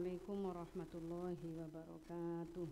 Assalamualaikum warahmatullahi wabarakatuh.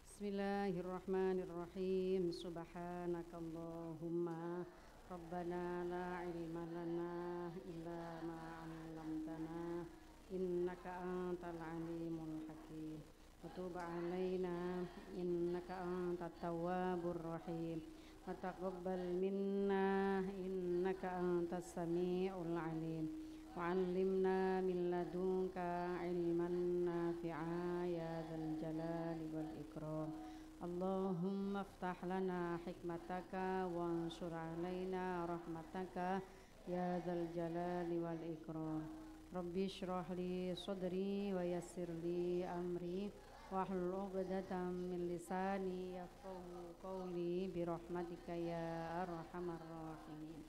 Bismillahirrahmanirrahim. Subhanakallahumma Rabbana la ilma lana illa ma 'allamtana innaka antal alimul hakim. Wa tub 'alaina innaka antat tawwabur rahim. Wa taqabbal minna innaka antas samiul alim. Wa 'allimna min ladunka 'ilman nafi'a ya dzal jalali wal ikram. Allahumma aftah lana hikmataka wa ansur 'alaina rahmataka ya dzal jalali wal ikram. Rabbi shrah li sadri wa yassir li amri wahlul 'uqdatam min lisani yafqahu qawli bi rahmatika ya arhamar rahimin.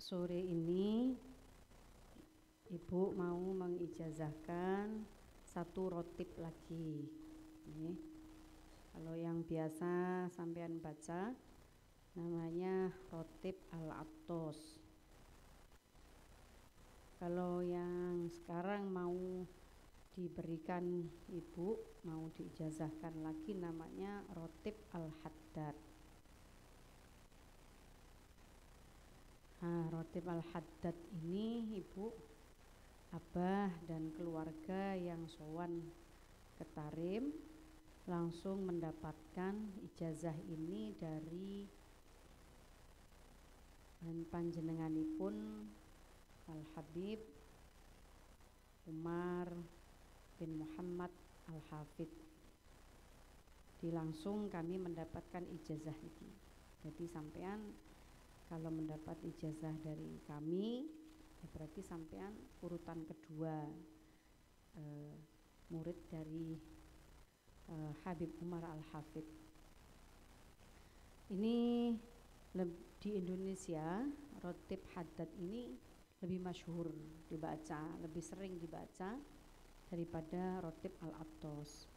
Sore ini Ibu mau mengijazahkan satu rotib lagi. Ini kalau yang biasa sampean baca namanya rotib al-Attos. Kalau yang sekarang mau diberikan Ibu, mau diijazahkan lagi namanya rotib al-Haddad. Nah, rotib al-Haddad ini Ibu, abah dan keluarga yang sowan ke Tarim langsung mendapatkan ijazah ini dari panjenenganipun Al-Habib Umar bin Muhammad Al-Hafid. Langsung kami mendapatkan ijazah ini. Jadi sampean kalau mendapat ijazah dari kami, ya berarti sampean urutan kedua murid dari Habib Umar Al-Hafid. Ini di Indonesia rotib Haddad ini lebih masyhur dibaca, lebih sering dibaca daripada rotib al-Attos.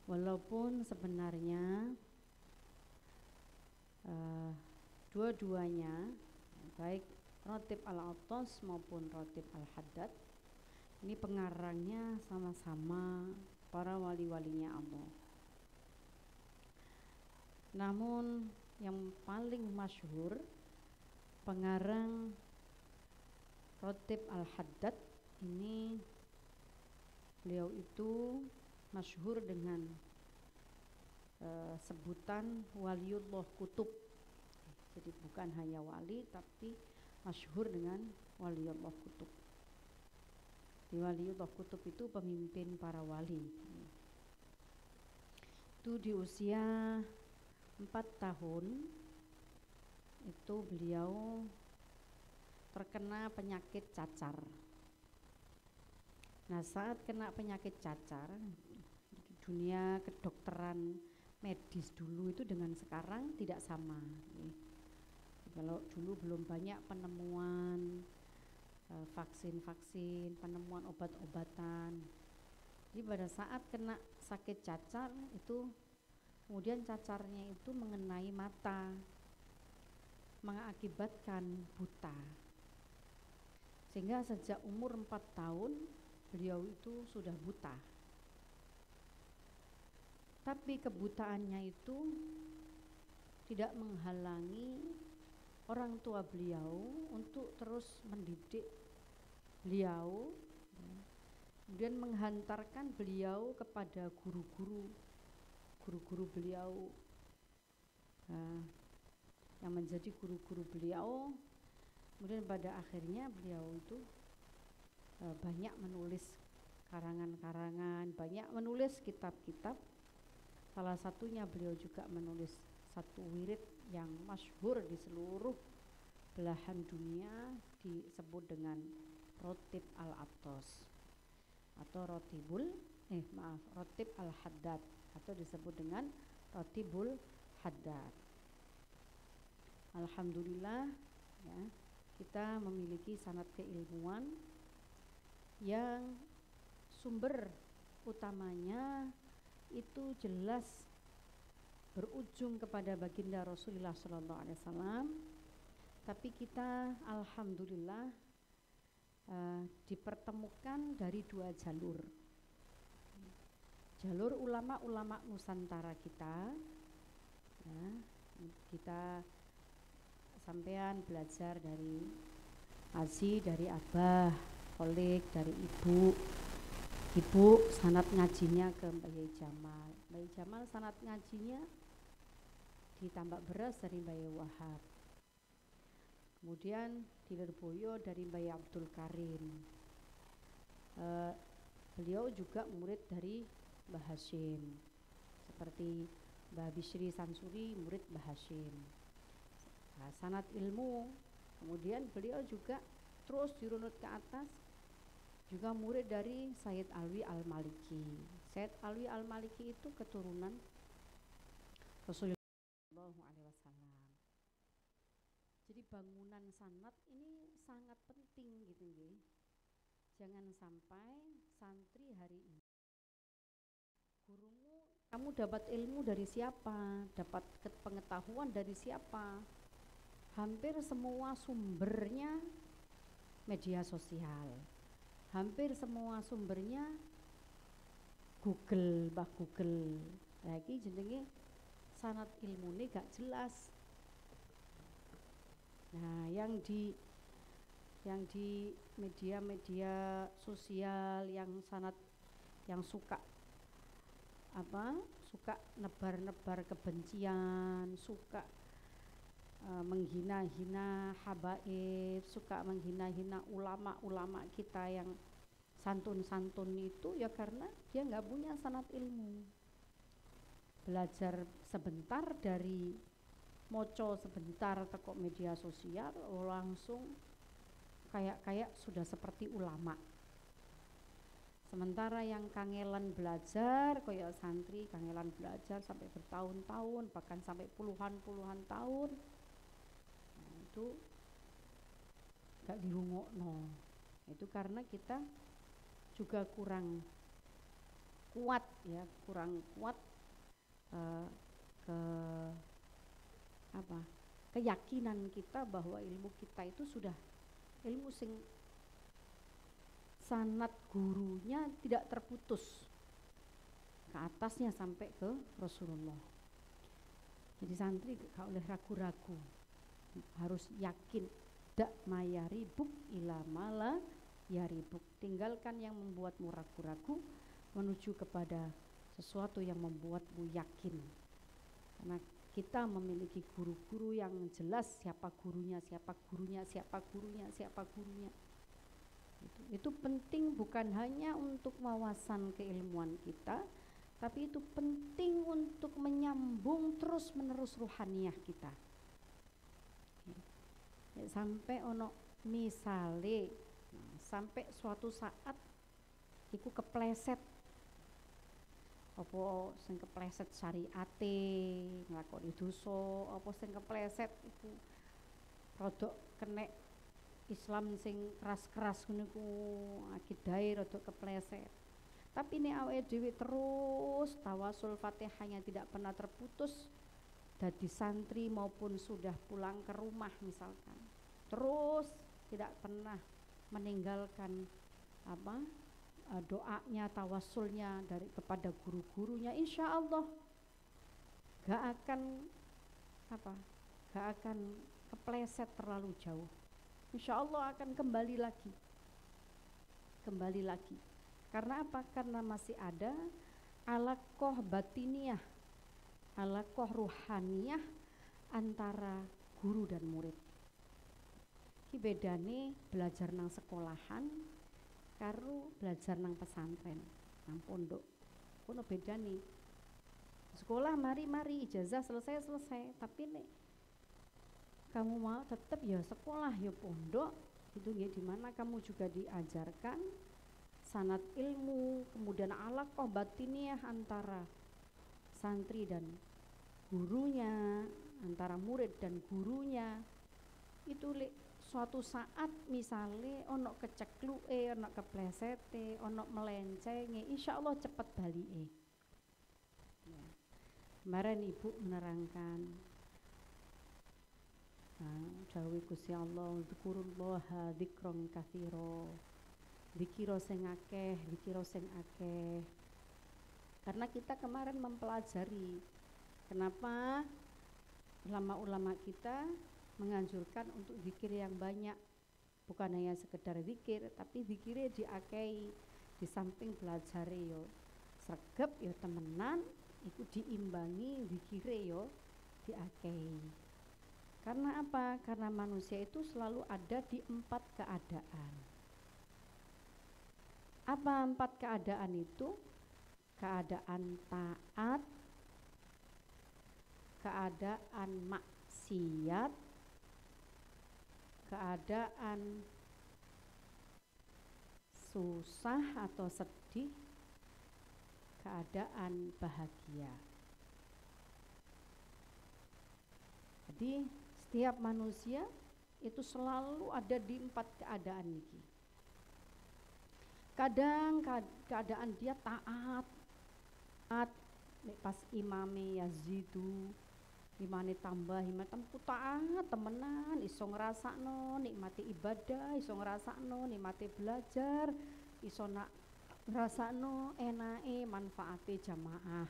Walaupun sebenarnya dua-duanya, baik rotib al-Attos maupun rotib al-Haddad, ini pengarangnya sama-sama para wali-walinya Allah. Namun yang paling masyhur pengarang rotib al-Haddad ini, beliau itu masyhur dengan sebutan Waliullah Kutub. Jadi bukan hanya wali, tapi masyhur dengan Waliullah Kutub. Di Waliullah Kutub itu pemimpin para wali. Itu di usia 4 tahun itu beliau terkena penyakit cacar. Nah, saat kena penyakit cacar, dunia kedokteran medis dulu itu dengan sekarang tidak sama. Kalau dulu belum banyak penemuan vaksin-vaksin, penemuan obat-obatan. Jadi pada saat kena sakit cacar itu, kemudian cacarnya itu mengenai mata, mengakibatkan buta. Sehingga sejak umur 4 tahun beliau itu sudah buta. Tapi kebutaannya itu tidak menghalangi orang tua beliau untuk terus mendidik beliau, kemudian menghantarkan beliau kepada guru-guru beliau, yang menjadi guru-guru beliau. Kemudian pada akhirnya beliau itu banyak menulis karangan-karangan, banyak menulis kitab-kitab. Salah satunya beliau juga menulis satu wirid yang masyhur di seluruh belahan dunia, disebut dengan rotib al-Attos atau rotib al-Haddad, atau disebut dengan rotibul Haddad. Alhamdulillah, ya, kita memiliki sanad keilmuan yang sumber utamanya itu jelas berujung kepada baginda Rasulullah SAW, tapi kita alhamdulillah dipertemukan dari dua jalur. Jalur ulama-ulama Nusantara kita, ya, kita sampean belajar dari Azi, dari Abah, Kolik, dari Ibu sanad ngajinya ke Mbak Yai Jamal. Mbak Yai Jamal sanad ngajinya ditambak beras dari Mbak Yai Wahab. Kemudian di Lirboyo dari Mbak Yai Abdul Karim. Beliau juga murid dari Mbah Hashim. Seperti Mbah Bishri Sansuri murid Mbah Hashim. Nah, sanad ilmu, kemudian beliau juga terus dirunut ke atas, juga murid dari Sayyid Alwi Al-Maliki. Sayyid Alwi Al-Maliki itu keturunan Rasulullah SAW. Jadi bangunan sanad ini sangat penting gitu ya. Jangan sampai santri hari ini, gurumu, kamu dapat ilmu dari siapa? Dapat pengetahuan dari siapa? Hampir semua sumbernya media sosial. Hampir semua sumbernya Google, bah Google. Lagi jenenge sanad ilmune gak jelas. Nah, yang di media-media sosial yang suka nebar-nebar kebencian, suka menghina-hina habaib, suka menghina-hina ulama-ulama kita yang santun-santun itu, ya karena dia nggak punya sanad ilmu. Belajar sebentar dari moco sebentar teko media sosial langsung kayak sudah seperti ulama. Sementara yang kangelan belajar, kayak santri kangelan belajar sampai bertahun-tahun, bahkan sampai puluhan tahun, nah, itu gak dirungokno. Itu karena kita juga kurang kuat keyakinan kita bahwa ilmu kita itu sudah ilmu sing sanad gurunya tidak terputus ke atasnya sampai ke Rasulullah. Jadi santri gak oleh ragu-ragu, harus yakin. Dak mayaribuk ila mala yaribuk. Tinggalkan yang membuatmu ragu-ragu menuju kepada sesuatu yang membuatmu yakin. Karena kita memiliki guru-guru yang jelas siapa gurunya. Itu penting bukan hanya untuk wawasan keilmuan kita, tapi itu penting untuk menyambung terus menerus ruhaniyah kita. Sampai ono misale, sampai suatu saat iku kepleset apa sing kepleset syariate nglakoni dosa, apa sing kepleset iku rodok kenek Islam sing keras-keras ngono ku, akidahe rodok kepleset. Tapi nek awake dhewe terus tawasul Fatihahnya tidak pernah terputus, dadi santri maupun sudah pulang ke rumah misalkan, terus tidak pernah meninggalkan doanya, tawasulnya dari kepada guru-gurunya, insya Allah gak akan kepleset terlalu jauh. Insya Allah akan kembali lagi. Karena apa? Karena masih ada alaqah batiniyah, alaqah ruhaniyah antara guru dan murid. Ki bedane belajar nang sekolahan karo belajar nang pesantren, nang pondok. Kono bedane. Sekolah mari ijazah selesai, tapi nek kamu mau tetap ya sekolah ya pondok, itu ya dimana kamu juga diajarkan sanad ilmu, kemudian alaqah batiniyah antara santri dan gurunya, antara murid dan gurunya. Itu suatu saat misalnya ono kecekluke, ono keplesete, ono melencenge, insya Allah cepat balike. Kemarin Ibu menerangkan dawuh Gusti Allah, dzikurullaha dzikron katsira. Dzikira sing akeh, dzikira sing akeh. Karena kita kemarin mempelajari kenapa ulama-ulama kita menganjurkan untuk zikir yang banyak, bukan hanya sekedar zikir, tapi zikirnya diakei. Di samping belajar yo sregep yo temenan, iku diimbangi zikire yo diakei. Karena apa? Karena manusia itu selalu ada di 4 keadaan. Apa 4 keadaan itu? Keadaan taat, keadaan maksiat, keadaan susah atau sedih, keadaan bahagia. Jadi setiap manusia itu selalu ada di 4 keadaan ini. Kadang keadaan dia taat pas imame Yazidu, imane tambah tempu taat temenan, iso ngrasakno nikmati ibadah, iso ngrasakno nikmati belajar, iso ngrasakno enake manfaate jamaah.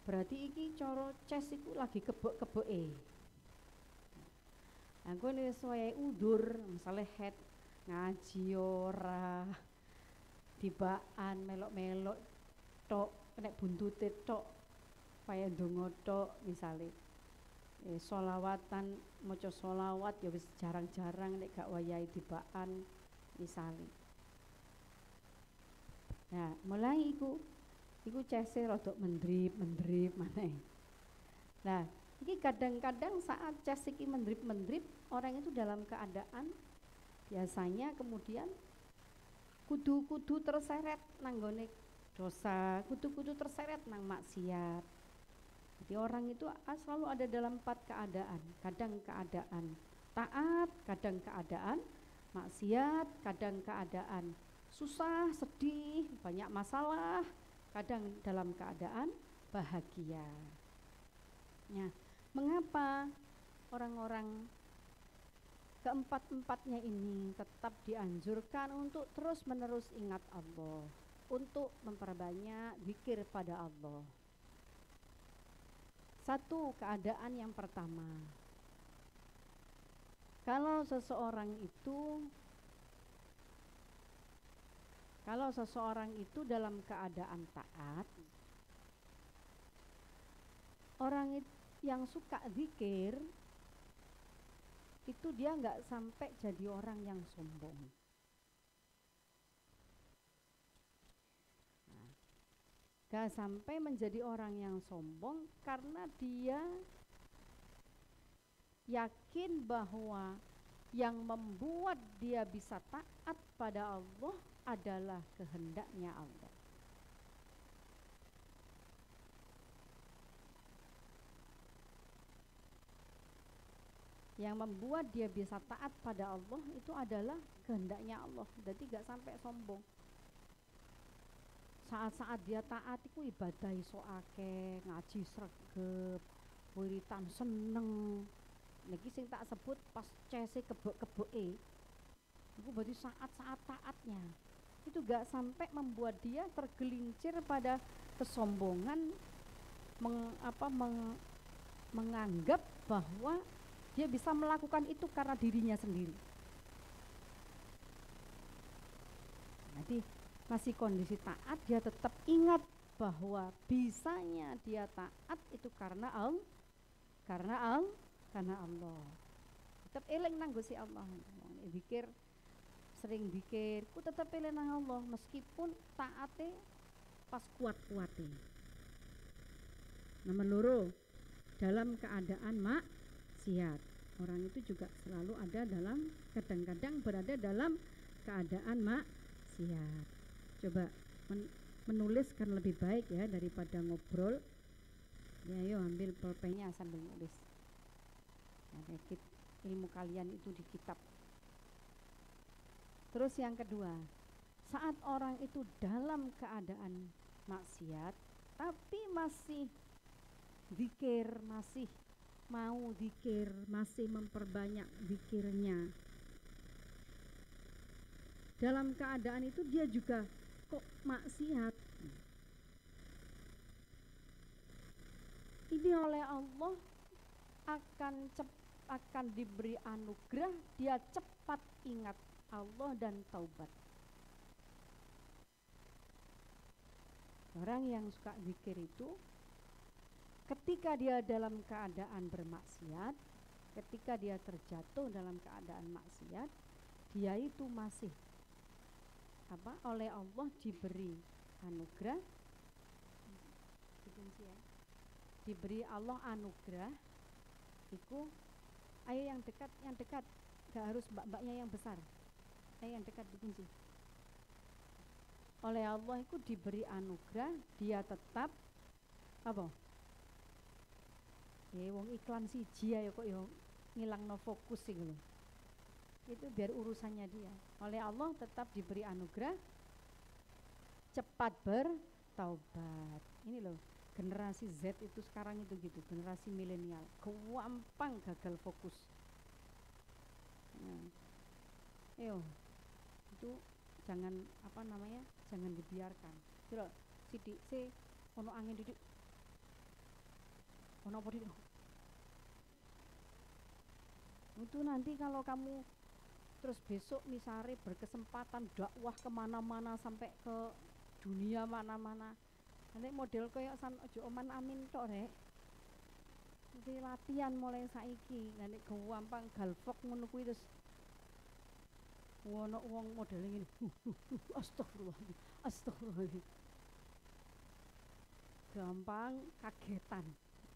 Berarti iki cara ces iku lagi kebek-kebeke. Aku nek wis udur, misale head ngaji ora tibaan melok-melok tok, nek buntute tok kaya ndonga tok misale. Sholawatan, maca sholawat ya wis jarang-jarang nek gak wayahe tibaan misale. Nah, mulai iku cese rada mendrip maneh. Nah, iki kadang-kadang saat ces iki mendrip orang itu dalam keadaan biasanya kemudian kudu terseret nanggone dosa, kudu terseret nang maksiat. Jadi orang itu selalu ada dalam 4 keadaan. Kadang keadaan taat, kadang keadaan maksiat, kadang keadaan susah, sedih, banyak masalah, kadang dalam keadaan bahagia. Ya, mengapa orang-orang keempat-empatnya ini tetap dianjurkan untuk terus-menerus ingat Allah, untuk memperbanyak zikir pada Allah? Satu keadaan yang pertama, kalau seseorang itu dalam keadaan taat, orang yang suka zikir itu dia nggak sampai jadi orang yang sombong. Gak sampai menjadi orang yang sombong karena dia yakin bahwa yang membuat dia bisa taat pada Allah adalah kehendaknya Allah. Yang membuat dia bisa taat pada Allah itu adalah kehendaknya Allah. Jadi gak sampai sombong. Saat-saat dia taat itu ibadah iso akeh, ngaji sregep, wiritan seneng. Niki sing tak sebut pas cese kebek-kebeke. Itu berarti saat-saat taatnya. Itu gak sampai membuat dia tergelincir pada kesombongan, menganggap bahwa dia bisa melakukan itu karena dirinya sendiri. Jadi masih kondisi taat, dia tetap ingat bahwa bisanya dia taat itu karena Allah. Tetap eling nang Gusti Allah. Zikir, sering zikir, ku tetap eling nang Allah meskipun taate pas kuat-kuate. Nomor loro, dalam keadaan maksiat, orang itu juga selalu ada dalam, kadang-kadang berada dalam keadaan maksiat. Coba menuliskan lebih baik ya daripada ngobrol. Ya, ayo ambil pulpennya sambil nulis. Nah, ilmu kalian itu di kitab. Terus yang kedua, saat orang itu dalam keadaan maksiat tapi masih zikir, masih mau zikir, masih memperbanyak zikirnya. Dalam keadaan itu dia juga kok maksiat. Ini oleh Allah akan diberi anugerah, dia cepat ingat Allah dan taubat. Orang yang suka zikir itu ketika dia dalam keadaan bermaksiat, ketika dia terjatuh dalam keadaan maksiat, dia itu masih oleh Allah diberi anugerah, diberi Allah anugerah. Iku ayo yang dekat, gak harus mbak-mbaknya yang besar, ayo yang dekat dikunci. Oleh Allah itu diberi anugerah, dia tetap wong iklan siji ya kok ngilangno fokus sih gitu. Itu biar urusannya dia. Oleh Allah tetap diberi anugerah, cepat bertaubat. Ini loh, generasi Z itu sekarang itu gitu, generasi milenial, gampang gagal fokus. Itu jangan jangan dibiarkan. Coba sidik ono angin didik. Ono apa didik? Itu nanti kalau kamu terus besok misalnya berkesempatan dakwah kemana-mana sampai ke dunia mana-mana, nanti model kayak Ojo Oman Amin tok rek. Nanti latihan mulai saiki, nanti gampang galvok ngono kuwi terus ono wong model ngene. Astagfirullah. Gampang kagetan.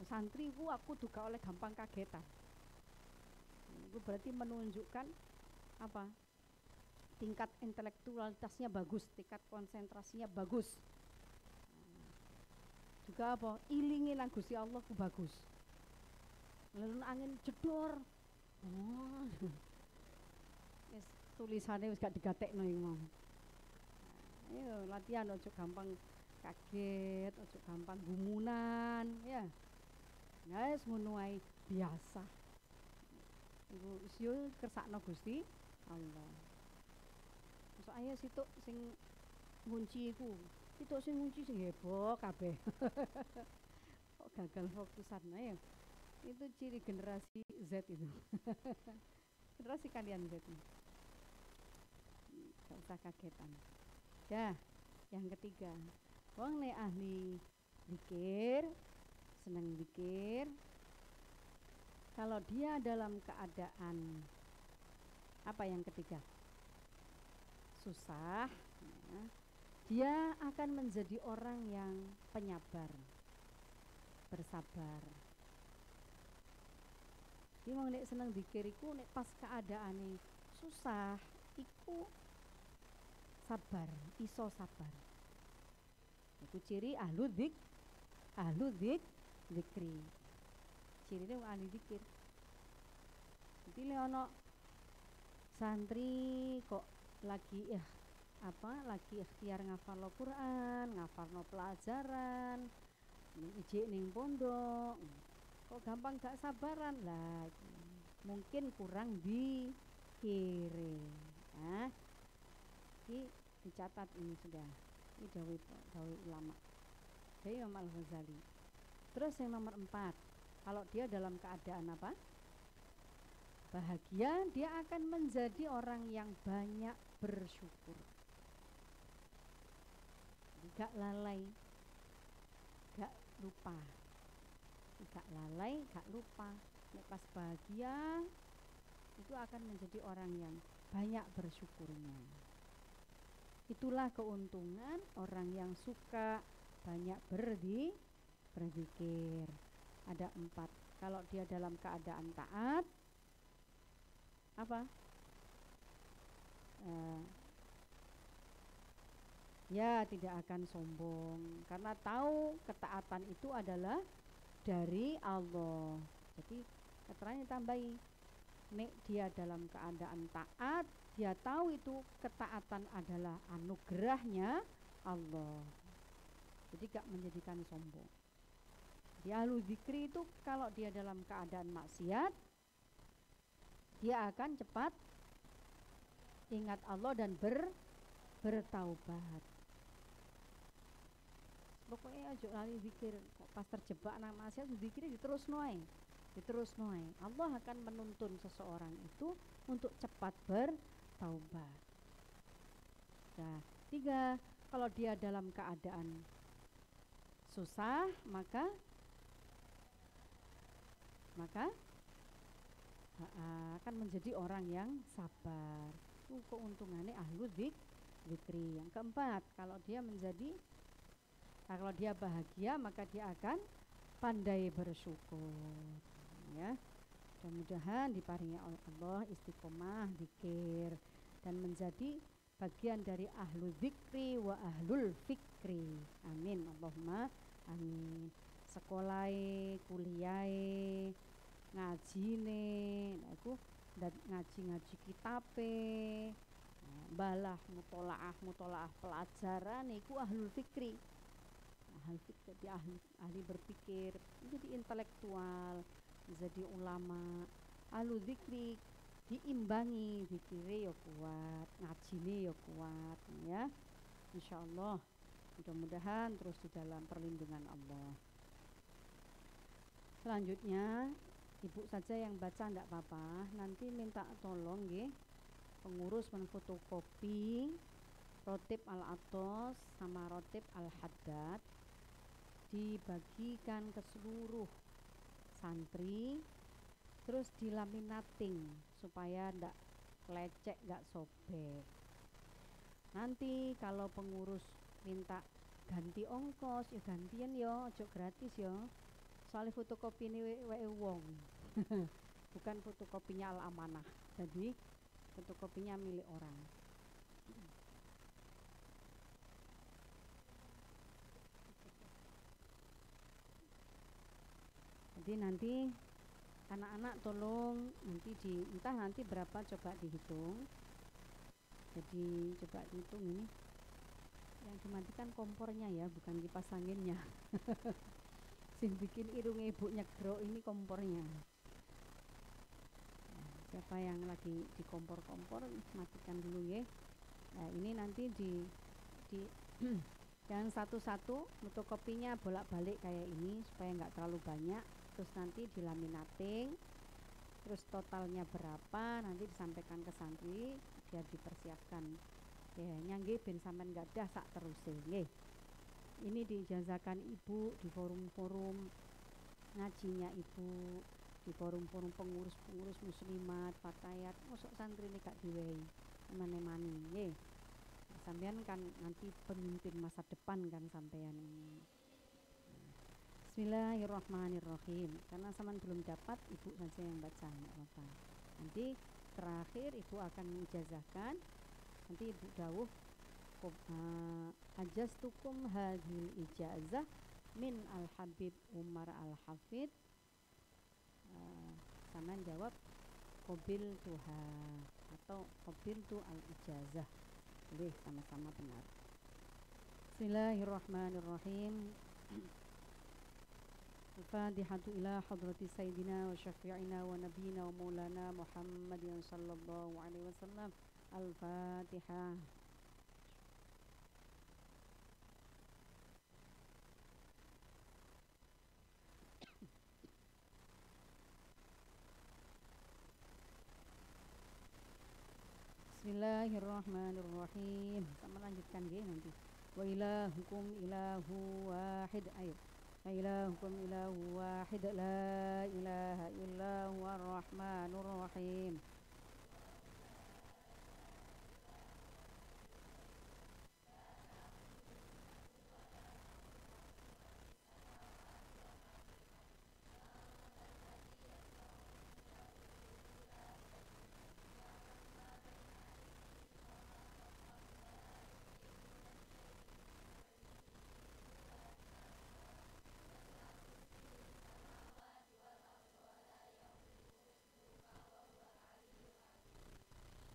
Santri ku aku juga oleh gampang kagetan. Itu berarti menunjukkan tingkat intelektualitasnya bagus, tingkat konsentrasinya bagus. Juga ilingi nang Gusti Allah ku bagus. Lalu angin jedor. Wis tulisane wis gak digatekno iki mau. Ayo latihan, ojo gampang kaget, ojo gampang gumunan ya. Wis ngono ae biasa. Iku yo kersakno Gusti Allah. Mosok ayo situk sing ngunci iku. Situk sing ngunci sing heboh kabeh. Kok gagal fokusan ayo. Itu ciri generasi Z itu. Generasi kalian Z ini. Gak usah kagetan. Ya, yang ketiga, wong nek ahli zikir, seneng zikir, kalau dia dalam keadaan yang ketiga susah, ya, dia akan menjadi orang yang penyabar, bersabar. Jadi wong nek seneng zikir iku nek pas keadaane susah iku sabar, iso sabar. Itu ciri ahlu zikri. Cirine wong ahli zikir. Jadi ono santri kok lagi ikhtiar ngafalno Quran, ngafalno pelajaran, ijik ning pondok, kok gampang gak sabaran lah, mungkin kurang dikirim. Ini dicatat, ini sudah, ini dawuh ulama, dari Imam Al-Ghazali. Terus yang nomor 4, kalau dia dalam keadaan bahagia, dia akan menjadi orang yang banyak bersyukur. Gak lalai, gak lupa. Gak lalai, gak lupa. Pas bahagia itu akan menjadi orang yang banyak bersyukurnya. Itulah keuntungan orang yang suka banyak berzikir. Ada 4. Kalau dia dalam keadaan taat, ya tidak akan sombong, karena tahu ketaatan itu adalah dari Allah. Jadi keterangan tambahi, nek dia dalam keadaan taat, dia tahu itu ketaatan adalah anugerahnya Allah. Jadi gak menjadikan sombong. Di ahlu dzikri itu kalau dia dalam keadaan maksiat, dia akan cepat ingat Allah dan bertaubat. Pokoknya aja lali zikir, kok pas terjebak nang maksiat zikirnya diterus noe. Allah akan menuntun seseorang itu untuk cepat bertaubat. Nah, 3, kalau dia dalam keadaan susah, maka akan menjadi orang yang sabar. Itu keuntungannya ahlu zikri. Yang keempat, kalau dia bahagia, maka dia akan pandai bersyukur. Ya, mudah-mudahan diparingi oleh Allah istiqomah zikir dan menjadi bagian dari ahlu zikri wa ahlul fikri. Amin. Allahumma amin. Sekolahnya, kuliahnya, ngajine, nah iku ngaji kitabe, balah mutolaah pelajaran iku ahlul fikri. Ahli berpikir, jadi intelektual, jadi ulama. Ahlu zikri diimbangi, zikire ya kuat, ngajine ya kuat, ya. Insyaallah, mudah-mudahan terus di dalam perlindungan Allah. Selanjutnya, ibu saja yang baca enggak apa-apa, nanti minta tolong nggih pengurus menfotokopi Rotib Al-Atos sama Rotib Al-Haddad, dibagikan ke seluruh santri, terus dilaminating supaya ndak lecek, nggak sobek. Nanti kalau pengurus minta ganti ongkos, ya gantian yo, ojo gratis yo. Soalnya fotokopi ini wae wong. Bukan fotokopinya Al-Amanah. Jadi fotokopinya milik orang. Jadi nanti anak-anak tolong nanti berapa coba dihitung. Jadi coba dihitung ini. Yang dimatikan kompornya ya, bukan kipas anginnya. Sing bikin irungnya ibu nyegro ini kompornya. Siapa yang lagi di kompor-kompor matikan dulu ya. Nah, ini nanti di yang satu-satu fotokopinya bolak-balik kayak ini supaya nggak terlalu banyak. Terus nanti dilaminating, terus totalnya berapa nanti disampaikan ke santri biar dipersiapkan. Ya, nyangge ben sampean nggak dah sak teruse nggih. Ini diijazakan ibu di forum-forum ngajinya ibu, di forum-forum pengurus muslimat, fatayat, mosok santri ini gak diwehi emane-mane nggih. Sampean kan nanti pemimpin masa depan kan sampean ini. Bismillahirrahmanirrahim. Karena sampean belum dapat, ibu saja yang baca, enggak apa-apa. Nanti terakhir ibu akan menjazahkan. Nanti ibu dawuh ajastukum hadhil ijazah min al-habib Umar al-Hafid. Sampean jawab qabil tuha atau qabil tu al-ijazah. Boleh sama-sama benar. Bismillahirrahmanirrahim. Al-Fatihatu ila hadrati Sayyidina wa syafi'ina wa nabiyina wa maulana Muhammadin sallallahu alaihi wasallam. Al-Fatihah. Bismillahirrahmanirrahim. Sama lanjutkan nggih nanti. Wa ilahukum ilahu wahid. Ayo. La ilahukum ilahu wahid. La ilaha illa huwar rahmanur rahim.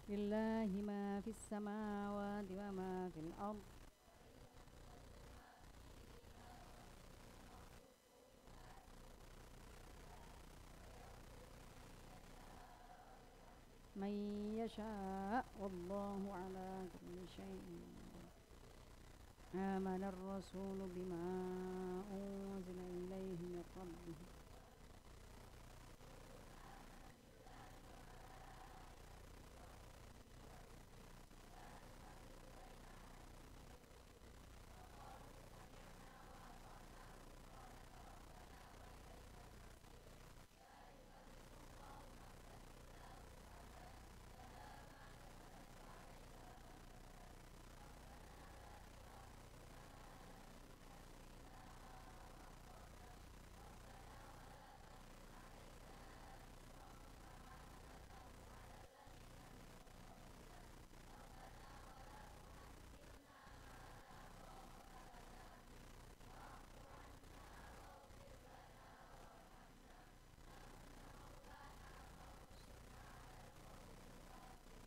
Lillahi ma fis samawati wa ma fil ardh. من يشاء والله على كل شيء. آمن الرسول بما أنزل إليه من ربه.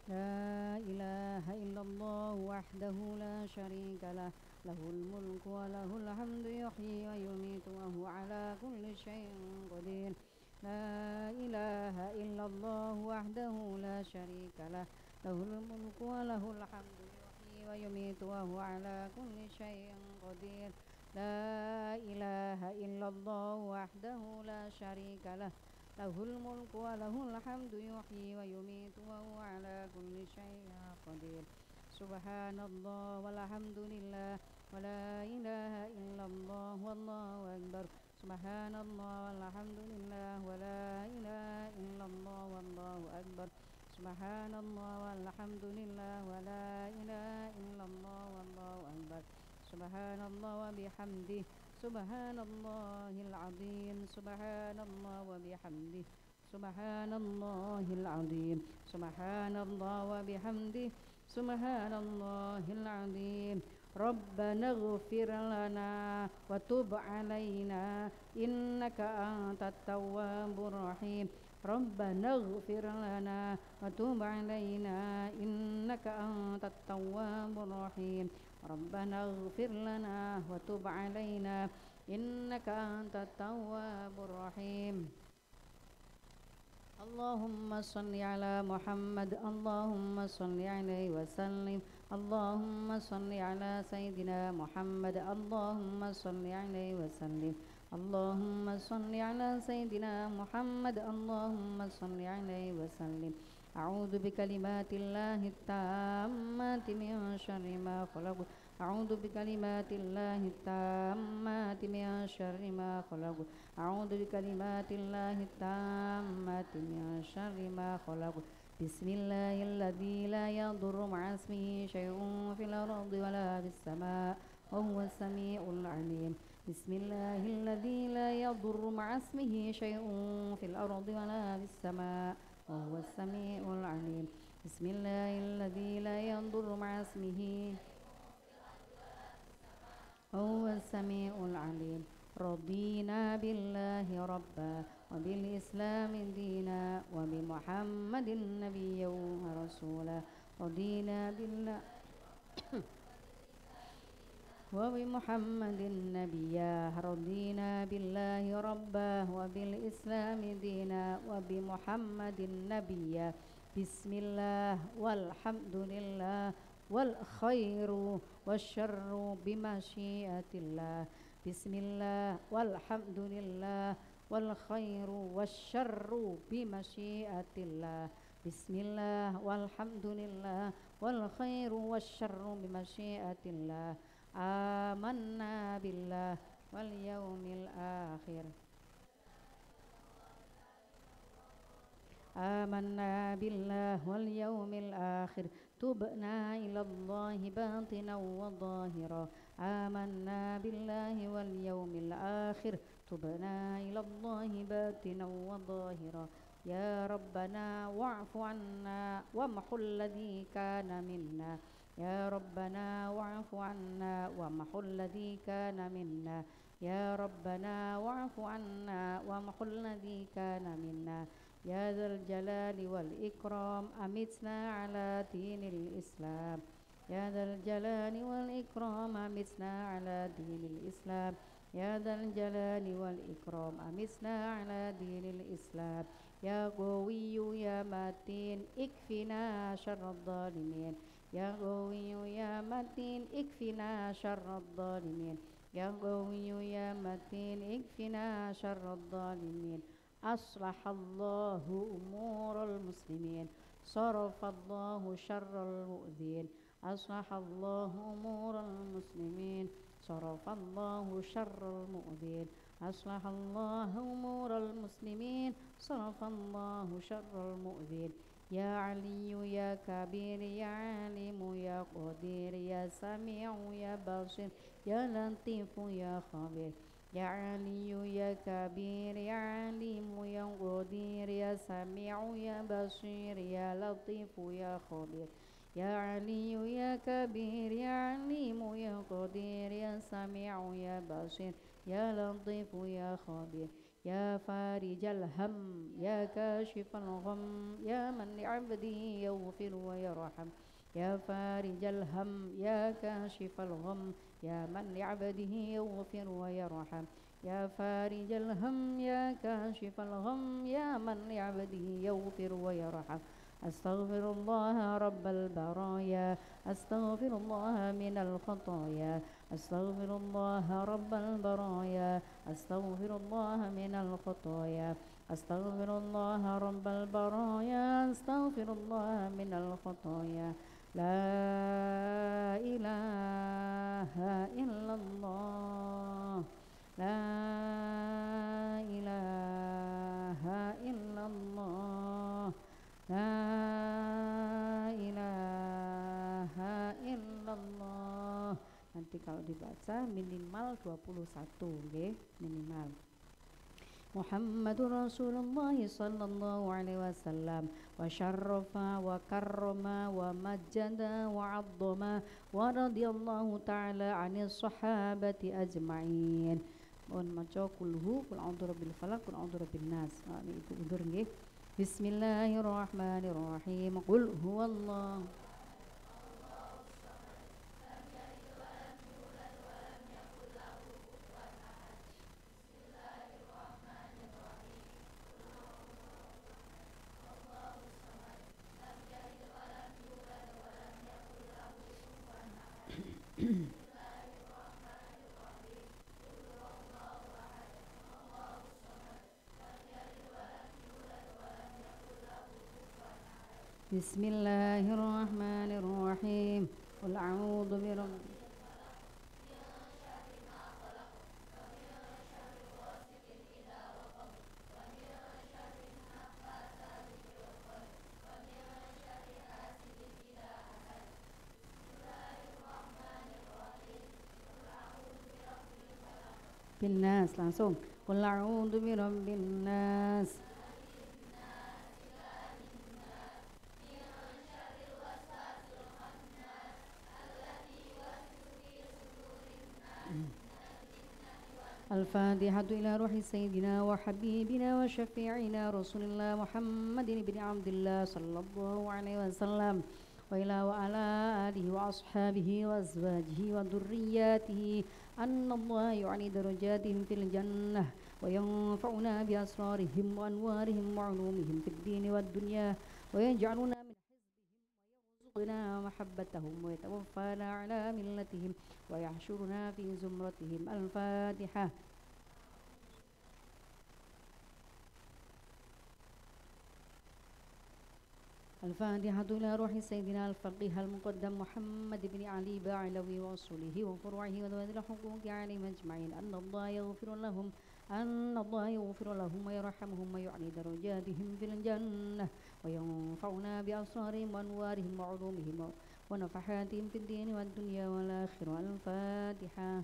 لا إله إلا الله وحده لا شريك له له الملك وله الحمد يحيي ويميت وهو على كل شيء قدير. لا إله إلا الله وحده لا شريك له له الملك وله الحمد يحيي ويميت وهو على كل شيء قدير. لا إله إلا الله وحده لا شريك له له الملك وله الحمد يحيي ويميت وهو على كل شيء قدير. سبحان الله والحمد لله ولا إله إلا الله والله أكبر. سبحان الله والحمد لله ولا إله إلا الله والله أكبر. سبحان الله والحمد لله ولا إله إلا الله والله أكبر. سبحان الله وبحمده سبحان الله العظيم. سبحان الله وبحمده سبحان الله العظيم. سبحان الله وبحمده سبحان الله العظيم. ربنا اغفر لنا وتب علينا إنك أنت التواب الرحيم. ربنا اغفر لنا وتب علينا إنك أنت التواب الرحيم. ربنا اغفر لنا وتب علينا إنك أنت التواب الرحيم. اللهم صل على محمد. اللهم صل عليه وسلم. اللهم صل على سيدنا محمد. اللهم صل عليه وسلم. اللهم صل على سيدنا محمد. اللهم صل عليه وسلم. أعوذ بكلمات الله التامات من شر ما خلق. أعوذ بكلمات الله التامات من شر ما خلق. أعوذ بكلمات الله التامات من شر ما خلق. بسم الله الذي لا يضر مع اسمه شيء في الأرض ولا في السماء وهو السميع العليم. بسم الله الذي لا يضر مع اسمه شيء في الأرض ولا في السماء وهو السميع العليم. بسم الله الذي لا يضر مع اسمه وهو السميع العليم. رضينا بالله ربا وبالإسلام دينا وبمحمد نبيا ورسولا. رضينا بالله وبمحمد نبيا. رضينا بالله ربا وبالإسلام دينا وبمحمد نبيا. بسم الله والحمد لله والخير والشر بمشيئة الله. بسم الله والحمد لله والخير والشر بمشيئة الله. بسم الله والحمد لله والخير والشر بمشيئة الله. آمنا بالله واليوم الآخر. آمنا بالله واليوم الآخر. تبنا إلى الله باطنا وظاهرا. آمنا بالله واليوم الآخر. تبنا إلى الله باطنا وظاهرا. يا ربنا واعف عنا وامحو الذي كان منا. يا ربنا واعف عنا وامحو الذي كان منا. يا ربنا واعف عنا وامحو الذي كان منا. يا ذا الجلال والإكرام أمتنا على دين الإسلام. يا ذا الجلال والإكرام أمتنا على دين الإسلام. يا ذا الجلال والإكرام أمتنا على دين الإسلام. يا قوي يا متين اكفنا شر الظالمين يا قوي يا متين اكفنا شر الظالمين يا قوي يا متين اكفنا شر الظالمين أصلح الله أمور المسلمين صرف الله شر المؤذين أصلح الله أمور المسلمين صرف الله شر المؤذين أصلح الله أمور المسلمين صرف الله شر المؤذين يا علي يا كبير يا عالم يا قدير يا سميع يا بصير يا لطيف يا خبير يا علي يا كبير يا عليم يا قدير يا سميع يا بصير يا لطيف يا خبير يا علي يا كبير يا عليم يا قدير يا سميع يا بصير يا لطيف يا خبير يا فارج الهم يا كاشف الغم يا من لعبده يغفر ويرحم يا فارج الهم يا كاشف الغم يا من لعبده يغفر ويرحم يا فارج الهم يا كاشف الغم يا من لعبده يغفر ويرحم أستغفر الله رب البرايا أستغفر الله من الخطايا أستغفر الله رب البرايا أستغفر الله من الخطايا أستغفر الله رب البرايا أستغفر الله من الخطايا لا إله إلا الله لا إله إلا الله لا ilaha illallah. Nanti kalau dibaca minimal 21 nggih, minimal. Muhammadur Rasulullah sallallahu alaihi wasallam wa syarrafa wa karrama wa majjada wa 'azzama wa radhiyallahu ta'ala 'anil sahabati ajma'in. Mohon maca kulhu qul a'udzu birabbil falaq qul a'udzu birabbin nas. Ibu undur nggih. Bismillahirrahmanirrahim. Qul huwallah. Bismillahirrahmanirrahim. Qul a'udzu birabbil nas langsung. Qul a'udzu birabbin nas. الفاتحة إلى روح سيدنا وحبيبنا وشفيعنا رسول الله محمد بن عبد الله صلى الله عليه وسلم وعلى آله وأصحابه وأزواجه وذرياته أن الله يعني درجاتهم في الجنة وينفعنا بأسرارهم وأنوارهم وعلومهم في الدين والدنيا ويجعلنا من ويرزقنا محبتهم ويتوفانا على ملتهم ويحشرنا في زمرتهم. الفاتحة. الفاتحة إلى روح سيدنا الفقيه المقدم محمد بن علي بعلوي وأصوله وفروعه وذوات الحقوق عليهم أجمعين أن الله يغفر لهم ويرحمهم ويعلي درجاتهم في الجنة وينفعنا بأسرارهم وأنوارهم وعلومهم ونفحاتهم في الدين والدنيا والآخرة. الفاتحة.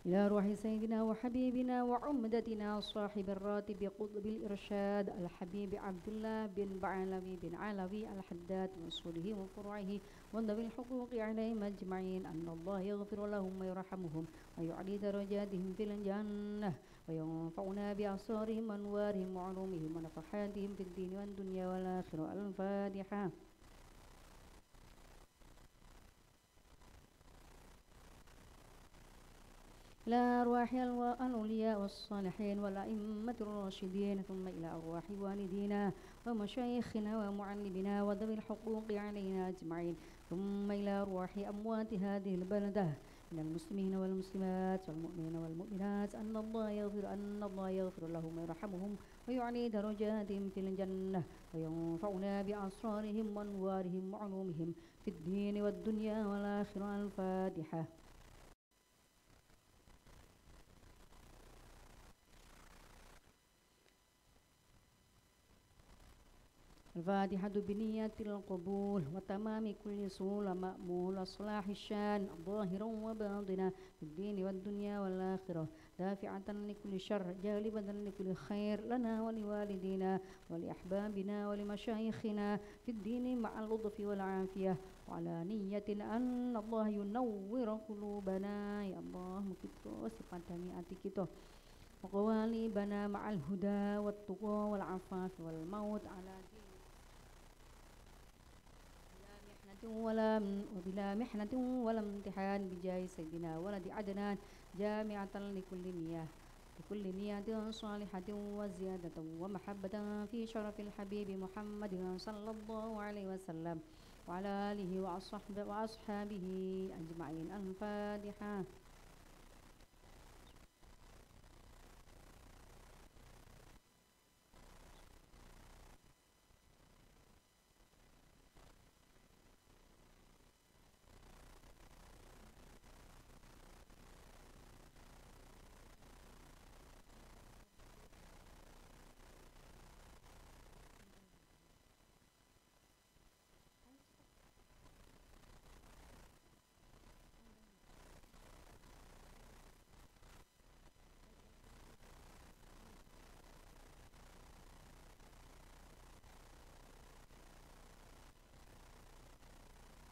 إلى روح سيدنا وحبيبنا وعمدتنا صاحب الراتب قطب الإرشاد الحبيب عبد الله بن بعلوي بن علوي الحداد وأصوله وفروعه وذوي الحقوق عليهم أجمعين أن الله يغفر لهم ويرحمهم ويعلي درجاتهم في الجنة وينفعنا بأسرارهم وأنوارهم وعلومهم ونفحاتهم في الدين والدنيا والآخرة. الفاتحة. إلى أرواح الأولياء والصالحين والأئمة الراشدين ثم إلى أرواح والدينا ومشايخنا ومعلمنا وذوي الحقوق علينا أجمعين ثم إلى أرواح أموات هذه البلدة من المسلمين والمسلمات والمؤمنين والمؤمنات أن الله يغفر لهم ويرحمهم ويعلي درجاتهم في الجنة وينفعنا بأسرارهم وأنوارهم وعلومهم في الدين والدنيا والآخرة. الفاتحة. الفاتحة بنية القبول وتمام كل سهولة مأمول صلاح الشان ظاهرا وباطنا في الدين والدنيا والآخرة دافعة لكل شر جالبة لكل خير لنا ولوالدينا ولأحبابنا ولمشايخنا في الدين مع اللطف والعافية وعلى نية أن الله ينور قلوبنا يا الله مكتو sipadani hati kita وقوالبنا مع الهدى والتقى والعفاف والموت على وبلا محنة ولا امتحان بجاه سيدنا ولد عدنان جامعة لكل نية صالحة وزيادة ومحبة في شرف الحبيب محمد صلى الله عليه وسلم وعلى آله وأصحابه أجمعين. الفاتحة.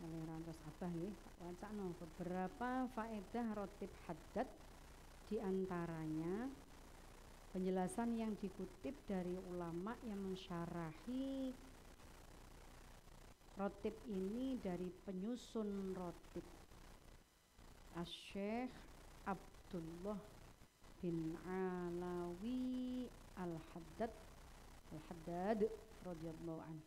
Rantos abah nggih wacana beberapa faedah rotib haddad, diantaranya penjelasan yang dikutip dari ulama yang mensyarahi rotib ini dari penyusun rotib Asy-Syaikh Abdullah bin Alawi Al-Haddad radhiyallahu anhu.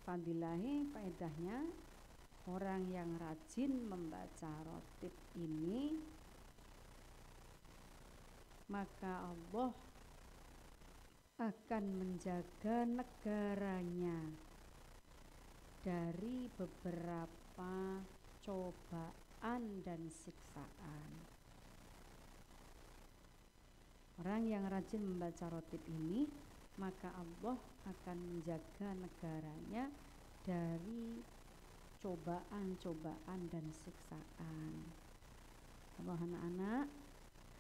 Fadilahi faedahnya, orang yang rajin membaca rotib ini maka Allah akan menjaga negaranya dari beberapa cobaan dan siksaan. Orang yang rajin membaca rotib ini maka Allah akan menjaga negaranya dari cobaan-cobaan dan siksaan. Kalau anak-anak,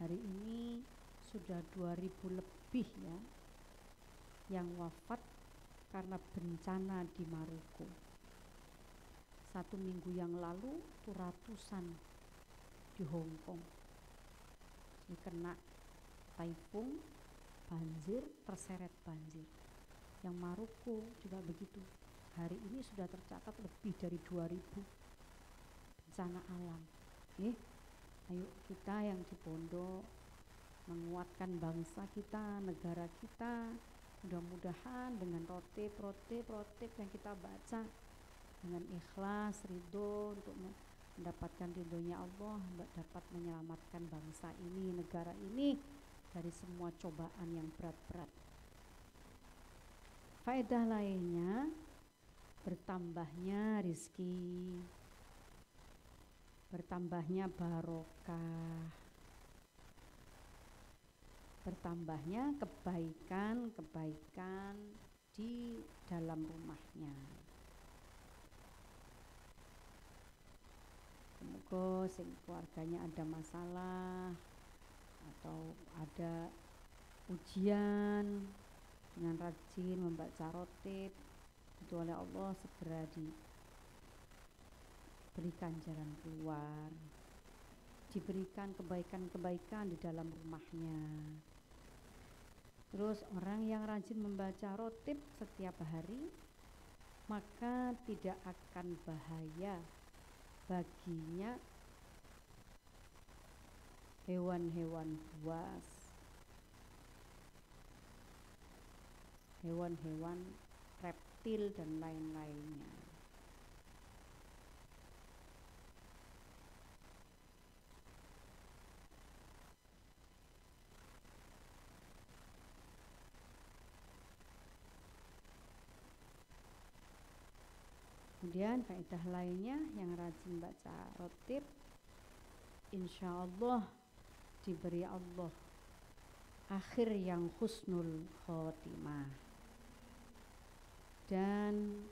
hari ini sudah 2000 lebih ya yang wafat karena bencana di Maluku. 1 minggu yang lalu itu ratusan di Hong Kong. Ini kena taifun, banjir, terseret banjir. Yang Maluku juga begitu. Hari ini sudah tercatat lebih dari 2000 bencana alam. Ayo kita yang di pondok menguatkan bangsa kita, negara kita. Mudah-mudahan dengan rotib yang kita baca dengan ikhlas, ridho untuk mendapatkan ridhonya Allah, dapat menyelamatkan bangsa ini, negara ini dari semua cobaan yang berat-berat. Faedah lainnya, bertambahnya rizki, bertambahnya barokah, bertambahnya kebaikan-kebaikan di dalam rumahnya. Semoga keluarganya ada masalah atau ada ujian, dengan rajin membaca rotib itu oleh Allah segera diberikan jalan keluar, diberikan kebaikan-kebaikan di dalam rumahnya. Terus orang yang rajin membaca rotib setiap hari maka tidak akan bahaya baginya hewan-hewan buas, hewan-hewan reptil dan lain-lainnya. Kemudian faedah lainnya yang rajin baca rotib, insya Allah diberi Allah akhir yang husnul khotimah dan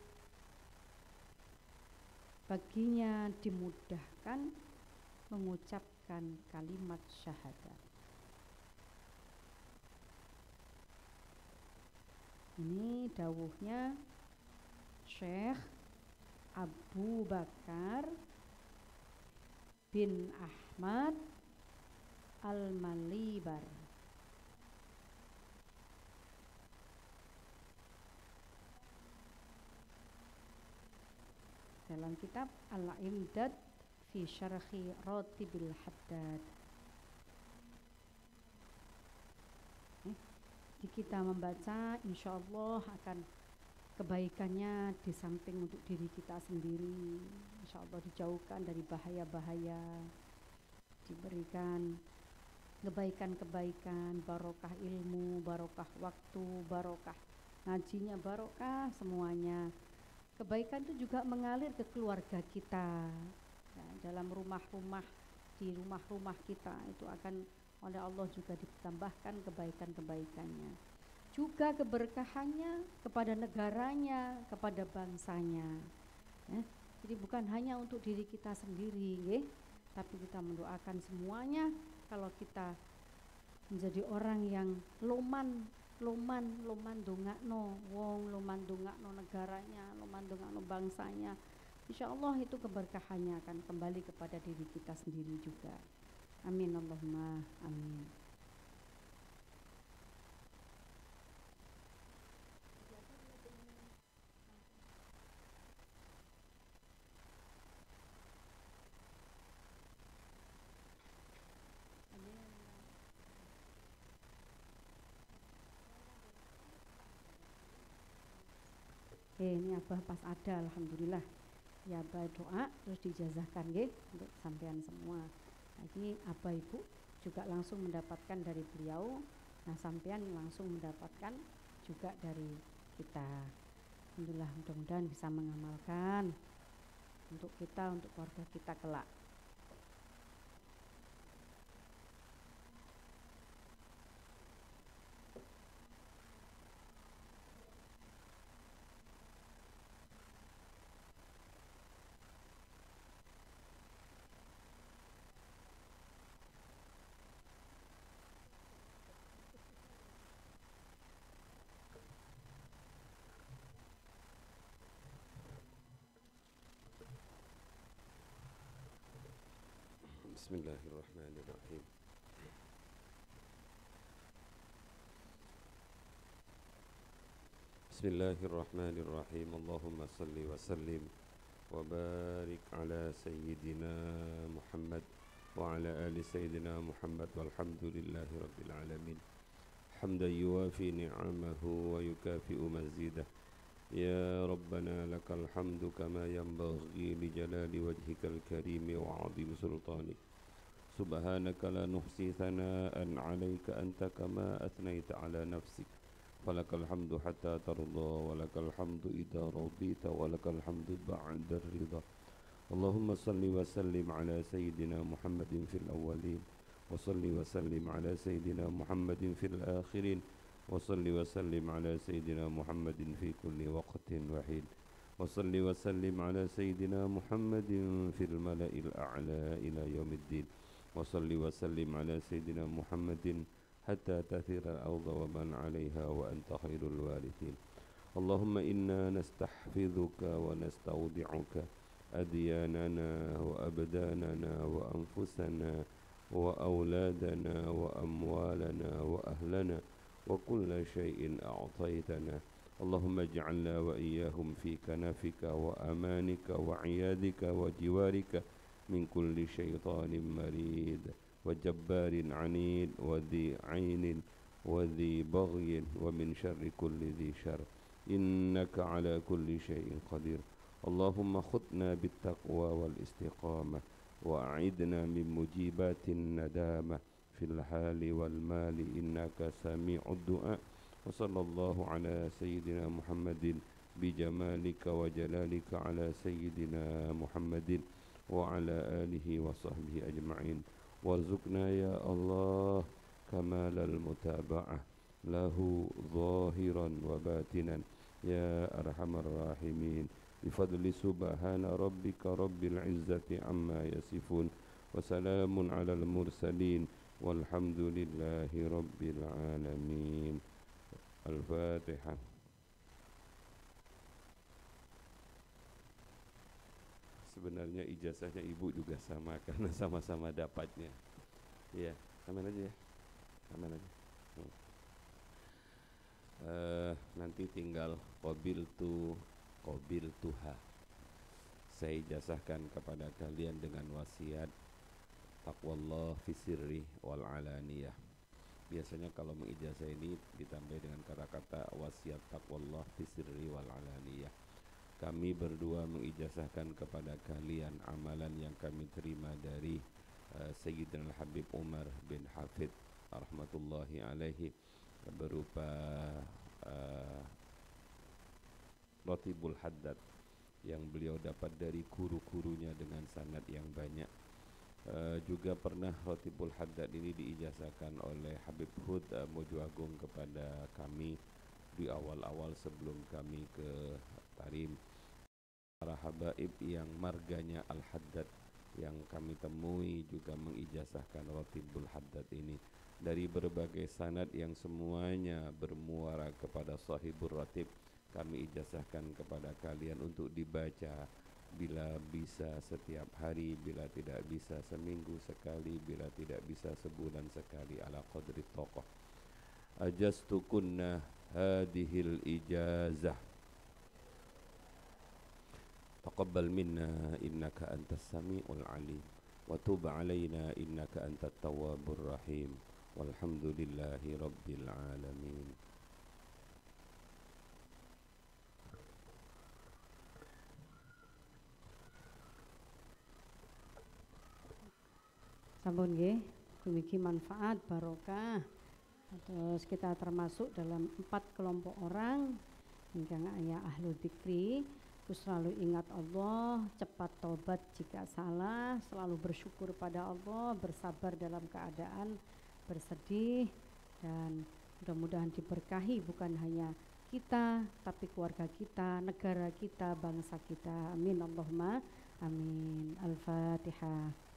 baginya dimudahkan mengucapkan kalimat syahadat. Ini dawuhnya Syekh Abu Bakar bin Ahmad Al-Malibar dalam kitab Al-Imdad fi Syarhi Ratibil Haddad. Jadi kita membaca insya Allah akan kebaikannya di samping untuk diri kita sendiri, insya Allah dijauhkan dari bahaya-bahaya, diberikan kebaikan-kebaikan, barokah ilmu, barokah waktu, barokah ngajinya, barokah semuanya. Kebaikan itu juga mengalir ke keluarga kita, ya, dalam rumah-rumah, di rumah-rumah kita itu akan oleh Allah juga ditambahkan kebaikan-kebaikannya. Juga keberkahannya kepada negaranya, kepada bangsanya. Ya. Jadi bukan hanya untuk diri kita sendiri, ya, tapi kita mendoakan semuanya. Kalau kita menjadi orang yang loman dongakno wong, loman dongakno negaranya, loman dongakno bangsanya, insya Allah itu keberkahannya akan kembali kepada diri kita sendiri juga. Amin Allahumma amin. Ini Abah pas ada, alhamdulillah. Ya Abah doa terus dijazahkan nggih untuk sampean semua. Jadi Abah Ibu juga langsung mendapatkan dari beliau. Nah, sampean langsung mendapatkan juga dari kita. Alhamdulillah, mudah-mudahan bisa mengamalkan untuk kita, untuk keluarga kita kelak. Bismillahirrahmanirrahim. Bismillahirrahmanirrahim. Allahumma salli wa sallim wa barik ala sayyidina Muhammad wa ala ali sayyidina Muhammad walhamdulillahi rabbil alamin. Hamdan yuwafi ni'amahu wa yukafi'u mazidah. Ya Rabbana lakal hamdu kama yanbaghi li jalali wajhikal karimi wa 'azimi sultanik. Subhanaka la nuhsi thana'an 'alaika anta kama athnayta 'ala nafsik. Falakal hamdu hatta tarda wa lakal hamdu idza radita wa lakal hamdu ba'da ridha. Allahumma salli wa sallim 'ala sayyidina Muhammadin fil awwalin wa salli wa sallim 'ala sayyidina Muhammadin fil akhirin wa salli wa sallim 'ala sayyidina Muhammadin fi kulli waqtin wa hin. Wa salli wa sallim 'ala sayyidina Muhammadin fil mala'il a'la ila yaumiddin. وصل وسلم على سيدنا محمد حتى تثير الأرض ومن عليها وأنت خير الوارثين. اللهم إنا نستحفظك ونستودعك أدياننا وأبداننا وأنفسنا وأولادنا وأموالنا وأهلنا وكل شيء أعطيتنا. اللهم اجعلنا وإياهم في كنفك وأمانك وعيادك وجوارك من كل شيطان مريد وجبار عنيد وذي عين وذي بغي ومن شر كل ذي شر إنك على كل شيء قدير. اللهم خذنا بالتقوى والاستقامة وأعدنا من مجيبات الندامة في الحال والمال إنك سميع الدعاء. وصلى الله على سيدنا محمد بجمالك وجلالك على سيدنا محمد وعلى آله وصحبه أجمعين. وارزقنا يا الله كمال المتابعة له ظاهرا وباطنا يا أرحم الراحمين بفضل سبحان ربك رب العزة عما يصفون وسلام على المرسلين والحمد لله رب العالمين. Al-Fatihah. Sebenarnya ijazahnya ibu juga sama karena sama-sama dapatnya. Iya, samain aja ya. Samain aja. Nanti tinggal qabil tuha. Saya ijazahkan kepada kalian dengan wasiat taqwallah fi sirri wal alaniyah. Biasanya kalau mengijazah ini ditambah dengan kata-kata wasiat taqwallah fi sirri wal alaniyah. Kami berdua mengijazahkan kepada kalian amalan yang kami terima dari Sayyidina Habib Umar bin Hafid rahmatullahi alaihi berupa Ratibul Haddad yang beliau dapat dari guru-gurunya dengan sanad yang banyak. Juga pernah Ratibul Haddad ini diijazahkan oleh Habib Hud Mojo Agung kepada kami di awal-awal sebelum kami ke Tarim. Para habaib yang marganya Al-Haddad yang kami temui juga mengijazahkan Ratibul Haddad ini dari berbagai sanad yang semuanya bermuara kepada Sahibur Ratib. Kami ijazahkan kepada kalian untuk dibaca bila bisa setiap hari, bila tidak bisa seminggu sekali, bila tidak bisa sebulan sekali ala qadri taqah. Ajastukunna hadihil ijazah. Taqabbal minna innaka antas sami'ul alim wa tub alaina innaka antat tawwabur rahim. Walhamdulillahi rabbil alamin. Sampun nggih, mugi manfaat barokah. Terus kita termasuk dalam 4 kelompok orang ingkang aya ahlu dzikri, selalu ingat Allah, cepat taubat jika salah, selalu bersyukur pada Allah, bersabar dalam keadaan bersedih, dan mudah-mudahan diberkahi bukan hanya kita tapi keluarga kita, negara kita, bangsa kita. Amin Allahumma amin. Al-Fatihah.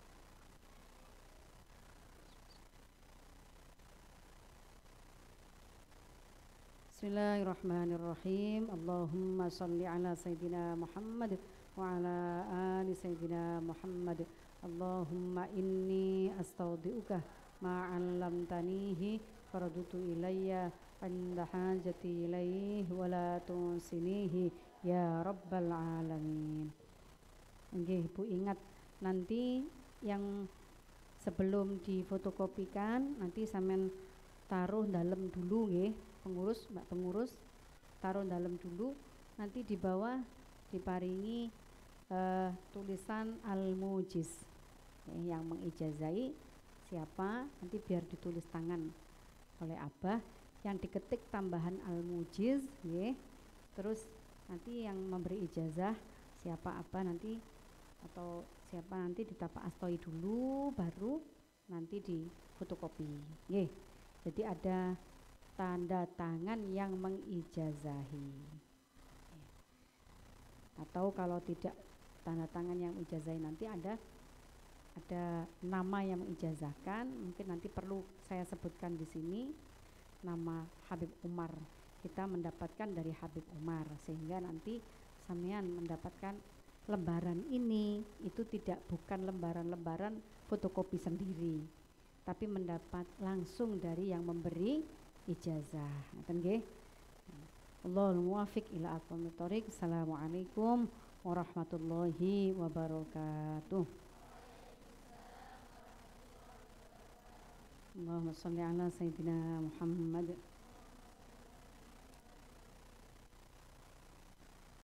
Bismillahirrahmanirrahim. Allahumma salli ala Sayyidina Muhammad wa ala ali Sayyidina Muhammad. Allahumma inni astaudi'uka ma'allamtanihi faradutu ilayya anda hajati ilayhi wa la tunsinihi ya rabbal alamin. Nggih Bu, ingat nanti yang sebelum difotokopikan nanti sampean taruh dalam dulu nggih. Pengurus, Mbak Pengurus, taruh dalam dulu, nanti di bawah diparingi tulisan Al-Mujiz yang mengijazahi siapa, nanti biar ditulis tangan oleh Abah, yang diketik tambahan Al-Mujiz, terus nanti yang memberi ijazah siapa Abah nanti, atau siapa nanti ditapak astoi dulu, baru nanti di fotokopi. Jadi ada tanda tangan yang mengijazahi. Atau kalau tidak tanda tangan yang mengijazahi, nanti ada nama yang mengijazahkan. Mungkin nanti perlu saya sebutkan di sini nama Habib Umar. Kita mendapatkan dari Habib Umar, sehingga nanti sampean mendapatkan lembaran ini itu bukan lembaran-lembaran fotokopi sendiri, tapi mendapat langsung dari yang memberi ijazah. Ngoten nggih. Allahul muwaffiq ila aqwamit thoriq. Assalamualaikum warahmatullahi wabarakatuh. Allahumma shalli ala sayyidina Muhammad.